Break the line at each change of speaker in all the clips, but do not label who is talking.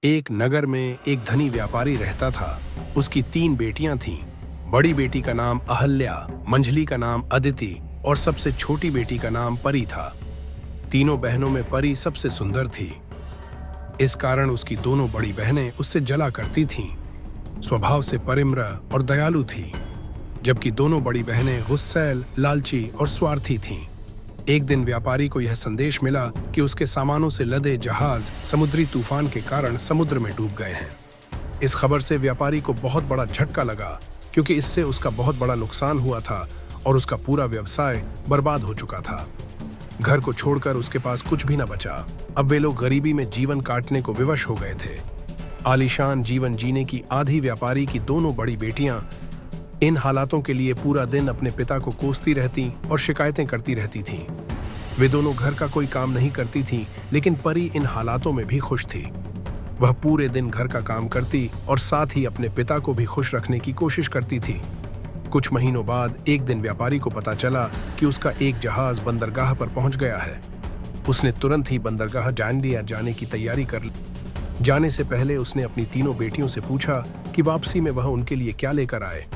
एक नगर में एक धनी व्यापारी रहता था। उसकी 3 बेटियां थीं। बड़ी बेटी का नाम अहल्या, मंझली का नाम अदिति और सबसे छोटी बेटी का नाम परी था। तीनों बहनों में परी सबसे सुंदर थी। इस कारण उसकी दोनों बड़ी बहनें उससे जला करती थीं। स्वभाव से परिम्र और दयालु थी, जबकि दोनों बड़ी बहनें गुस्सैल, लालची और स्वार्थी थीं। एक दिन व्यापारी को यह संदेश मिला कि उसके सामानों से लदे जहाज समुद्री तूफान के कारण समुद्र में डूब गए हैं। इस खबर से व्यापारी को बहुत बड़ा झटका लगा, क्योंकि इससे उसका बहुत बड़ा नुकसान हुआ था और उसका पूरा व्यवसाय बर्बाद हो चुका था। घर को छोड़कर उसके पास कुछ भी न बचा। अब वे लोग गरीबी में जीवन काटने को विवश हो गए थे। आलीशान जीवन जीने की आधी व्यापारी की दोनों बड़ी बेटियां इन हालातों के लिए पूरा दिन अपने पिता को कोसती रहती और शिकायतें करती रहती थीं। वे दोनों घर का कोई काम नहीं करती थीं, लेकिन परी इन हालातों में भी खुश थी। वह पूरे दिन घर का काम करती और साथ ही अपने पिता को भी खुश रखने की कोशिश करती थी। कुछ महीनों बाद एक दिन व्यापारी को पता चला कि उसका एक जहाज बंदरगाह पर पहुंच गया है। उसने तुरंत ही बंदरगाह जांडिया जाने की तैयारी कर ली। जाने से पहले उसने अपनी तीनों बेटियों से पूछा कि वापसी में वह उनके लिए क्या लेकर आए।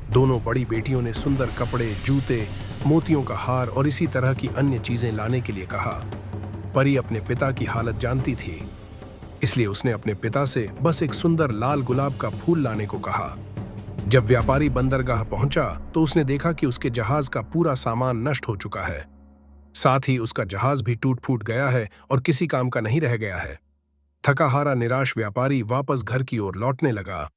दोनों बड़ी बेटियों ने सुंदर कपड़े, जूते, मोतियों का हार और इसी तरह की अन्य चीजें लाने के लिए कहा। परी अपने पिता की हालत जानती थी, इसलिए उसने अपने पिता से बस एक सुंदर लाल गुलाब का फूल लाने को कहा। जब व्यापारी बंदरगाह पहुंचा तो उसने देखा कि उसके जहाज का पूरा सामान नष्ट हो चुका है। साथ ही उसका जहाज भी टूट फूट गया है और किसी काम का नहीं रह गया है। थका हारा निराश व्यापारी वापस घर की ओर लौटने लगा।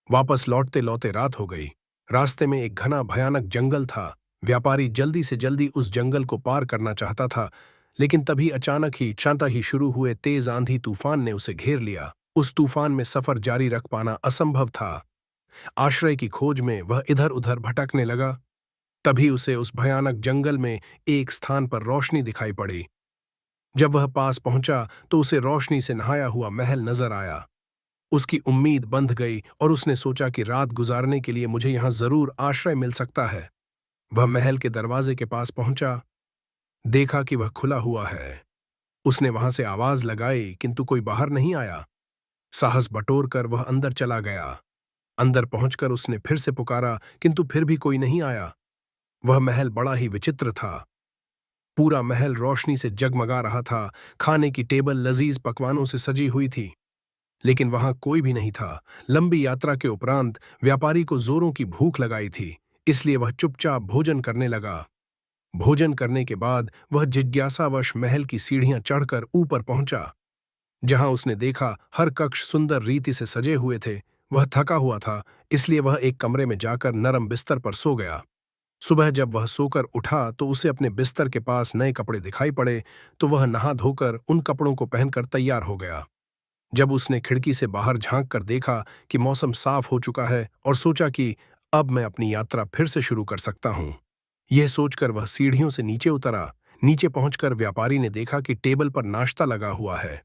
वापस लौटते लौटते रात हो गई। रास्ते में एक घना भयानक जंगल था। व्यापारी जल्दी से जल्दी उस जंगल को पार करना चाहता था, लेकिन तभी अचानक ही शुरू हुए तेज आंधी तूफान ने उसे घेर लिया। उस तूफान में सफर जारी रख पाना असंभव था। आश्रय की खोज में वह इधर उधर भटकने लगा। तभी उसे उस भयानक जंगल में एक स्थान पर रोशनी दिखाई पड़ी। जब वह पास पहुंचा तो उसे रोशनी से नहाया हुआ महल नजर आया। उसकी उम्मीद बंध गई और उसने सोचा कि रात गुजारने के लिए मुझे यहां जरूर आश्रय मिल सकता है। वह महल के दरवाजे के पास पहुंचा, देखा कि वह खुला हुआ है। उसने वहां से आवाज लगाई, किंतु कोई बाहर नहीं आया। साहस बटोरकर वह अंदर चला गया। अंदर पहुंचकर उसने फिर से पुकारा, किंतु फिर भी कोई नहीं आया। वह महल बड़ा ही विचित्र था। पूरा महल रोशनी से जगमगा रहा था। खाने की टेबल लजीज पकवानों से सजी हुई थी, लेकिन वहां कोई भी नहीं था। लंबी यात्रा के उपरांत व्यापारी को जोरों की भूख लगाई थी, इसलिए वह चुपचाप भोजन करने लगा। भोजन करने के बाद वह जिज्ञासावश महल की सीढ़ियां चढ़कर ऊपर पहुंचा। जहां उसने देखा हर कक्ष सुंदर रीति से सजे हुए थे। वह थका हुआ था, इसलिए वह एक कमरे में जाकर नरम बिस्तर पर सो गया। सुबह जब वह सोकर उठा तो उसे अपने बिस्तर के पास नए कपड़े दिखाई पड़े, तो वह नहा धोकर उन कपड़ों को पहनकर तैयार हो गया। जब उसने खिड़की से बाहर झांक कर देखा कि मौसम साफ हो चुका है और सोचा कि अब मैं अपनी यात्रा फिर से शुरू कर सकता हूं। यह सोचकर वह सीढ़ियों से नीचे उतरा। नीचे पहुंचकर व्यापारी ने देखा कि टेबल पर नाश्ता लगा हुआ है।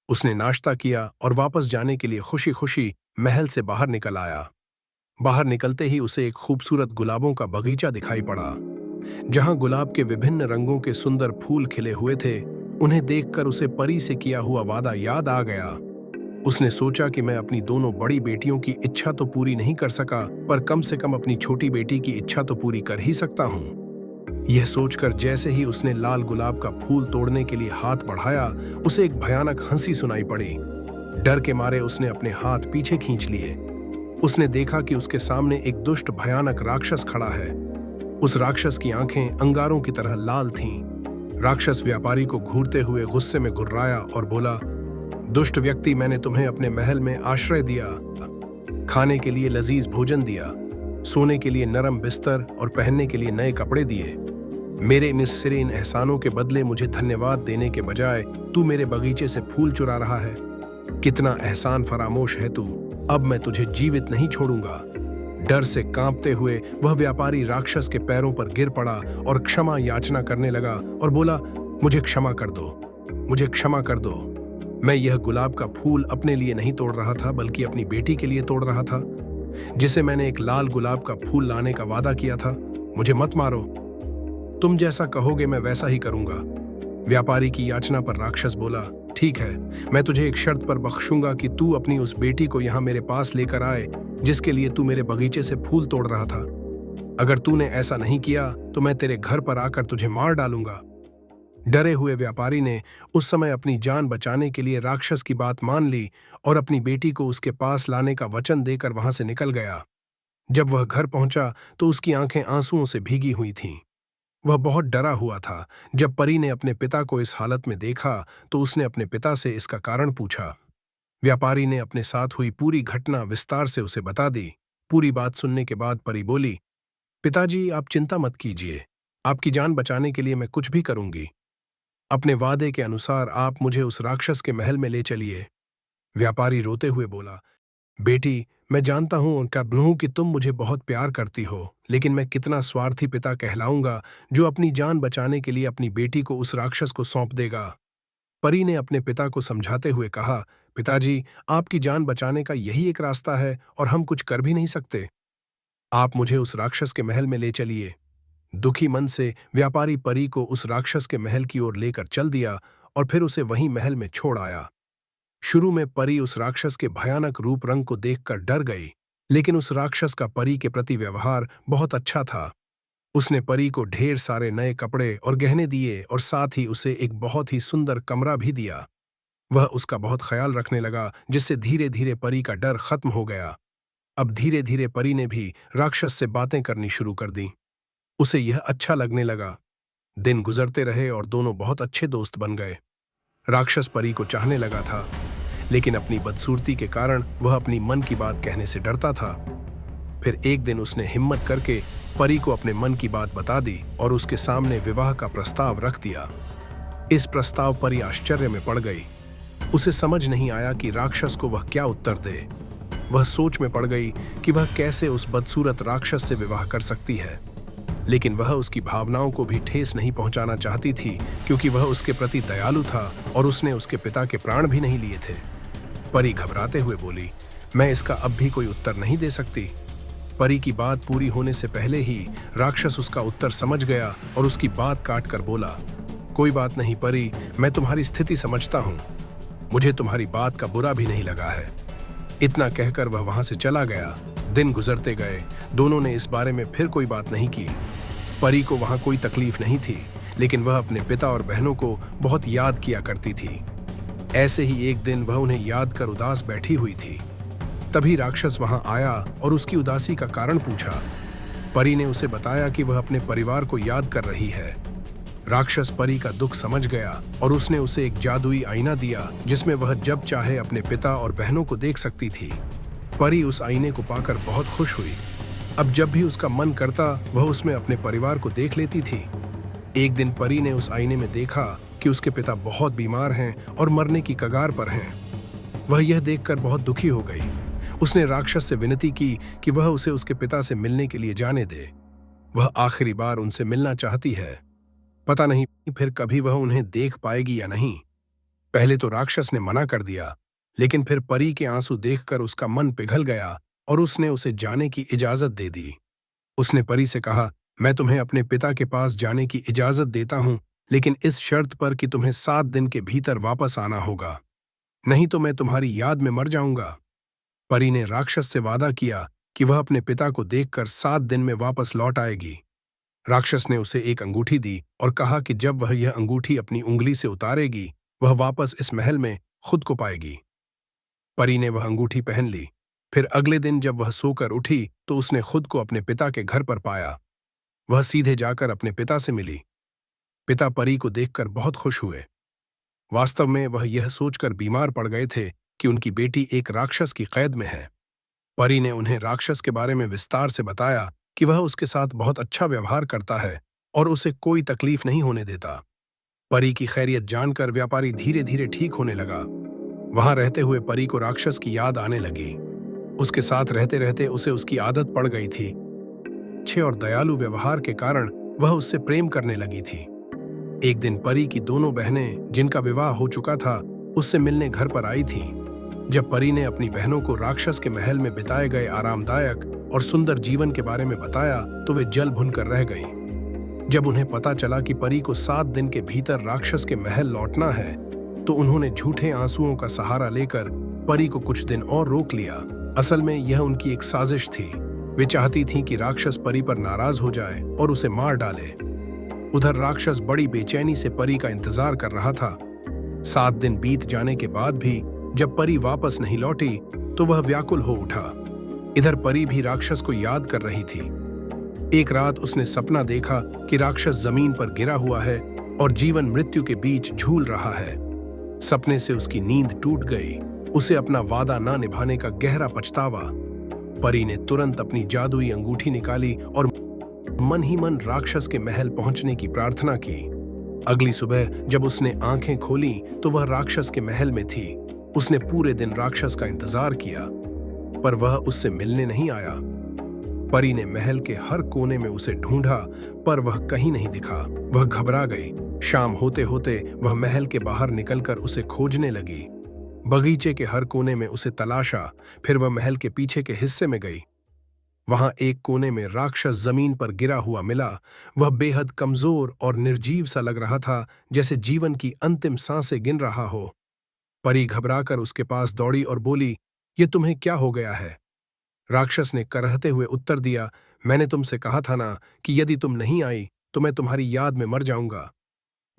उसने नाश्ता किया और वापस जाने के लिए खुशी खुशी महल से बाहर निकल आया। बाहर निकलते ही उसे एक खूबसूरत गुलाबों का बगीचा दिखाई पड़ा, जहां गुलाब के विभिन्न रंगों के सुंदर फूल खिले हुए थे। उन्हें देखकर उसे परी से किया हुआ वादा याद आ गया। उसने सोचा कि मैं अपनी दोनों बड़ी बेटियों की इच्छा तो पूरी नहीं कर सका, पर कम से कम अपनी छोटी बेटी की इच्छा तो पूरी कर ही सकता हूँ। यह सोचकर जैसे ही उसने लाल गुलाब का फूल तोड़ने के लिए हाथ बढ़ाया, उसे एक भयानक हंसी सुनाई पड़ी। डर के मारे उसने अपने हाथ पीछे खींच लिए। उसने देखा कि उसके सामने एक दुष्ट भयानक राक्षस खड़ा है। उस राक्षस की आंखें अंगारों की तरह लाल थीं। राक्षस व्यापारी को घूरते हुए गुस्से में गुर्राया और बोला, दुष्ट व्यक्ति, मैंने तुम्हें अपने महल में आश्रय दिया, खाने के लिए लजीज भोजन दिया, सोने के लिए नरम बिस्तर और पहनने के लिए नए कपड़े दिए। मेरे निस्सिर इन एहसानों के बदले मुझे धन्यवाद देने के बजाय तू मेरे बगीचे से फूल चुरा रहा है। कितना एहसान फरामोश है तू। अब मैं तुझे जीवित नहीं छोड़ूंगा। डर से कांपते हुए वह व्यापारी राक्षस के पैरों पर गिर पड़ा और क्षमा याचना करने लगा और बोला, मुझे क्षमा कर दो, मुझे क्षमा कर दो। मैं यह गुलाब का फूल अपने लिए नहीं तोड़ रहा था, बल्कि अपनी बेटी के लिए तोड़ रहा था, जिसे मैंने एक लाल गुलाब का फूल लाने का वादा किया था। मुझे मत मारो, तुम जैसा कहोगे मैं वैसा ही करूंगा। व्यापारी की याचना पर राक्षस बोला, ठीक है, मैं तुझे एक शर्त पर बख्शूंगा कि तू अपनी उस बेटी को यहाँ मेरे पास लेकर आए जिसके लिए तू मेरे बगीचे से फूल तोड़ रहा था। अगर तूने ऐसा नहीं किया तो मैं तेरे घर पर आकर तुझे मार डालूंगा। डरे हुए व्यापारी ने उस समय अपनी जान बचाने के लिए राक्षस की बात मान ली और अपनी बेटी को उसके पास लाने का वचन देकर वहां से निकल गया। जब वह घर पहुंचा तो उसकी आंखें आंसुओं से भीगी हुई थीं। वह बहुत डरा हुआ था। जब परी ने अपने पिता को इस हालत में देखा तो उसने अपने पिता से इसका कारण पूछा। व्यापारी ने अपने साथ हुई पूरी घटना विस्तार से उसे बता दी। पूरी बात सुनने के बाद परी बोली, पिताजी, आप चिंता मत कीजिए, आपकी जान बचाने के लिए मैं कुछ भी करूंगी। अपने वादे के अनुसार आप मुझे उस राक्षस के महल में ले चलिए। व्यापारी रोते हुए बोला, बेटी, मैं जानता हूं और कहता हूं कि तुम मुझे बहुत प्यार करती हो, लेकिन मैं कितना स्वार्थी पिता कहलाऊंगा जो अपनी जान बचाने के लिए अपनी बेटी को उस राक्षस को सौंप देगा। परी ने अपने पिता को समझाते हुए कहा, पिताजी, आपकी जान बचाने का यही एक रास्ता है और हम कुछ कर भी नहीं सकते। आप मुझे उस राक्षस के महल में ले चलिए। दुखी मन से व्यापारी परी को उस राक्षस के महल की ओर लेकर चल दिया और फिर उसे वहीं महल में छोड़ आया। शुरू में परी उस राक्षस के भयानक रूप रंग को देखकर डर गई, लेकिन उस राक्षस का परी के प्रति व्यवहार बहुत अच्छा था। उसने परी को ढेर सारे नए कपड़े और गहने दिए और साथ ही उसे एक बहुत ही सुंदर कमरा भी दिया। वह उसका बहुत ख्याल रखने लगा, जिससे धीरे धीरे परी का डर खत्म हो गया। अब धीरे धीरे परी ने भी राक्षस से बातें करनी शुरू कर दी। उसे यह अच्छा लगने लगा। दिन गुजरते रहे और दोनों बहुत अच्छे दोस्त बन गए। राक्षस परी को चाहने लगा था, लेकिन अपनी बदसूरती के कारण वह अपनी मन की बात कहने से डरता था। फिर एक दिन उसने हिम्मत करके परी को अपने मन की बात बता दी और उसके सामने विवाह का प्रस्ताव रख दिया। इस प्रस्ताव परी आश्चर्य में पड़ गई। उसे समझ नहीं आया कि राक्षस को वह क्या उत्तर दे। वह सोच में पड़ गई कि वह कैसे उस बदसूरत राक्षस से विवाह कर सकती है, लेकिन वह उसकी भावनाओं को भी ठेस नहीं पहुंचाना चाहती थी, क्योंकि वह उसके प्रति दयालु था और उसने उसके पिता के प्राण भी नहीं लिए थे। परी घबराते हुए बोली, मैं इसका अब भी कोई उत्तर नहीं दे सकती। परी की बात पूरी होने से पहले ही राक्षस उसका उत्तर समझ गया और उसकी बात काट कर बोला, कोई बात नहीं परी, मैं तुम्हारी स्थिति समझता हूँ। मुझे तुम्हारी बात का बुरा भी नहीं लगा है। इतना कहकर वह वहां से चला गया। दिन गुजरते गए। दोनों ने इस बारे में फिर कोई बात नहीं की। परी को वहां कोई तकलीफ नहीं थी, लेकिन वह अपने पिता और बहनों को बहुत याद किया करती थी। ऐसे ही एक दिन वह उन्हें याद कर उदास बैठी हुई थी। तभी राक्षस वहां आया और उसकी उदासी का कारण पूछा। परी ने उसे बताया कि वह अपने परिवार को याद कर रही है। राक्षस परी का दुख समझ गया और उसने उसे एक जादुई आईना दिया, जिसमें वह जब चाहे अपने पिता और बहनों को देख सकती थी। परी उस आईने को पाकर बहुत खुश हुई। अब जब भी उसका मन करता वह उसमें अपने परिवार को देख लेती थी। एक दिन परी ने उस आईने में देखा कि उसके पिता बहुत बीमार हैं और मरने की कगार पर हैं। वह यह देखकर बहुत दुखी हो गई। उसने राक्षस से विनती की कि वह उसे उसके पिता से मिलने के लिए जाने दे। वह आखिरी बार उनसे मिलना चाहती है। पता नहीं फिर कभी वह उन्हें देख पाएगी या नहीं। पहले तो राक्षस ने मना कर दिया, लेकिन फिर परी के आंसू देखकर उसका मन पिघल गया और उसने उसे जाने की इजाजत दे दी। उसने परी से कहा, मैं तुम्हें अपने पिता के पास जाने की इजाजत देता हूं, लेकिन इस शर्त पर कि तुम्हें 7 दिन के भीतर वापस आना होगा, नहीं तो मैं तुम्हारी याद में मर जाऊंगा। परी ने राक्षस से वादा किया कि वह अपने पिता को देखकर 7 दिन में वापस लौट आएगी। राक्षस ने उसे एक अंगूठी दी और कहा कि जब वह यह अंगूठी अपनी उंगली से उतारेगी, वह वापस इस महल में खुद को पाएगी। परी ने वह अंगूठी पहन ली। फिर अगले दिन जब वह सोकर उठी तो उसने खुद को अपने पिता के घर पर पाया। वह सीधे जाकर अपने पिता से मिली। पिता परी को देखकर बहुत खुश हुए। वास्तव में वह यह सोचकर बीमार पड़ गए थे कि उनकी बेटी एक राक्षस की कैद में है। परी ने उन्हें राक्षस के बारे में विस्तार से बताया कि वह उसके साथ बहुत अच्छा व्यवहार करता है और उसे कोई तकलीफ नहीं होने देता। परी की खैरियत जानकर व्यापारी धीरे धीरे ठीक होने लगा। वहां रहते हुए परी को राक्षस की याद आने लगी। उसके साथ रहते रहते उसे उसकी आदत पड़ गई थी। अच्छे और दयालु व्यवहार के कारण वह उससे प्रेम करने लगी थी। एक दिन परी की दोनों बहनें, जिनका विवाह हो चुका था, उससे मिलने घर पर आई थीं। जब परी ने अपनी बहनों को राक्षस के महल में बिताए गए आरामदायक और सुंदर जीवन के बारे में बताया तो वे जल भुनकर रह गईं। जब उन्हें पता चला कि परी को 7 दिन के भीतर राक्षस के महल लौटना है, तो उन्होंने झूठे आंसुओं का सहारा लेकर परी को कुछ दिन और रोक लिया। असल में यह उनकी एक साजिश थी। वे चाहती थीं कि राक्षस परी पर नाराज हो जाए और उसे मार डाले। उधर राक्षस बड़ी बेचैनी से परी का इंतजार कर रहा था। 7 दिन बीत जाने के बाद भी जब परी वापस नहीं लौटी तो वह व्याकुल हो उठा। इधर परी भी राक्षस को याद कर रही थी। एक रात उसने सपना देखा कि राक्षस जमीन पर गिरा हुआ है और जीवन मृत्यु के बीच झूल रहा है। सपने से उसकी नींद टूट गई। उसे अपना वादा ना निभाने का गहरा पछतावा। परी ने तुरंत अपनी जादुई अंगूठी निकाली और मन ही मन राक्षस के महल पहुंचने की प्रार्थना की। अगली सुबह जब उसने आंखें खोली तो वह राक्षस के महल में थी। उसने पूरे दिन राक्षस का इंतजार किया, पर वह उससे मिलने नहीं आया। परी ने महल के हर कोने में उसे ढूंढा, पर वह कहीं नहीं दिखा। वह घबरा गई। शाम होते होते वह महल के बाहर निकलकर उसे खोजने लगी। बगीचे के हर कोने में उसे तलाशा। फिर वह महल के पीछे के हिस्से में गई। वहां एक कोने में राक्षस जमीन पर गिरा हुआ मिला। वह बेहद कमजोर और निर्जीव सा लग रहा था, जैसे जीवन की अंतिम सांसें गिन रहा हो। परी घबराकर उसके पास दौड़ी और बोली, "ये तुम्हें क्या हो गया है?" राक्षस ने करहते हुए उत्तर दिया, "मैंने तुमसे कहा था ना कि यदि तुम नहीं आई तो मैं तुम्हारी याद में मर जाऊंगा।"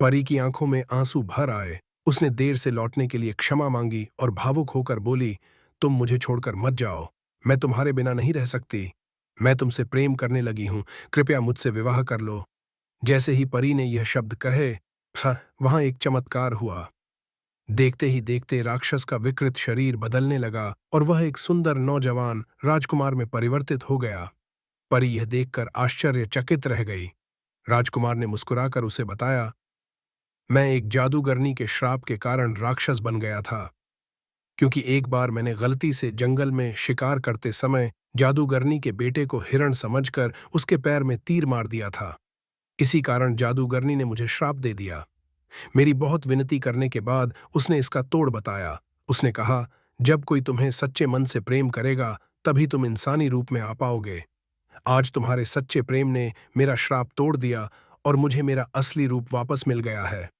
परी की आंखों में आंसू भर आए। उसने देर से लौटने के लिए क्षमा मांगी और भावुक होकर बोली, "तुम मुझे छोड़कर मत जाओ। मैं तुम्हारे बिना नहीं रह सकती। मैं तुमसे प्रेम करने लगी हूं। कृपया मुझसे विवाह कर लो।" जैसे ही परी ने यह शब्द कहे, वहां एक चमत्कार हुआ। देखते ही देखते राक्षस का विकृत शरीर बदलने लगा और वह एक सुंदर नौजवान राजकुमार में परिवर्तित हो गया। परी यह देखकर आश्चर्यचकित रह गई। राजकुमार ने मुस्कुराकर उसे बताया, "मैं एक जादूगरनी के श्राप के कारण राक्षस बन गया था, क्योंकि एक बार मैंने गलती से जंगल में शिकार करते समय जादूगरनी के बेटे को हिरण समझकर उसके पैर में तीर मार दिया था। इसी कारण जादूगरनी ने मुझे श्राप दे दिया। मेरी बहुत विनती करने के बाद उसने इसका तोड़ बताया। उसने कहा, जब कोई तुम्हें सच्चे मन से प्रेम करेगा तभी तुम इंसानी रूप में आ पाओगे। आज तुम्हारे सच्चे प्रेम ने मेरा श्राप तोड़ दिया और मुझे मेरा असली रूप वापस मिल गया है।"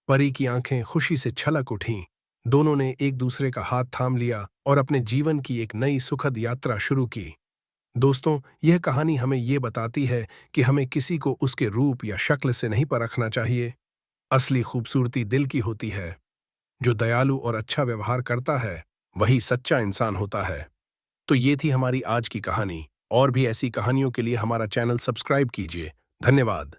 परी की आंखें खुशी से छलक उठीं। दोनों ने एक दूसरे का हाथ थाम लिया और अपने जीवन की एक नई सुखद यात्रा शुरू की। दोस्तों, यह कहानी हमें ये बताती है कि हमें किसी को उसके रूप या शक्ल से नहीं परखना चाहिए। असली खूबसूरती दिल की होती है। जो दयालु और अच्छा व्यवहार करता है वही सच्चा इंसान होता है। तो ये थी हमारी आज की कहानी। और भी ऐसी कहानियों के लिए हमारा चैनल सब्सक्राइब कीजिए। धन्यवाद।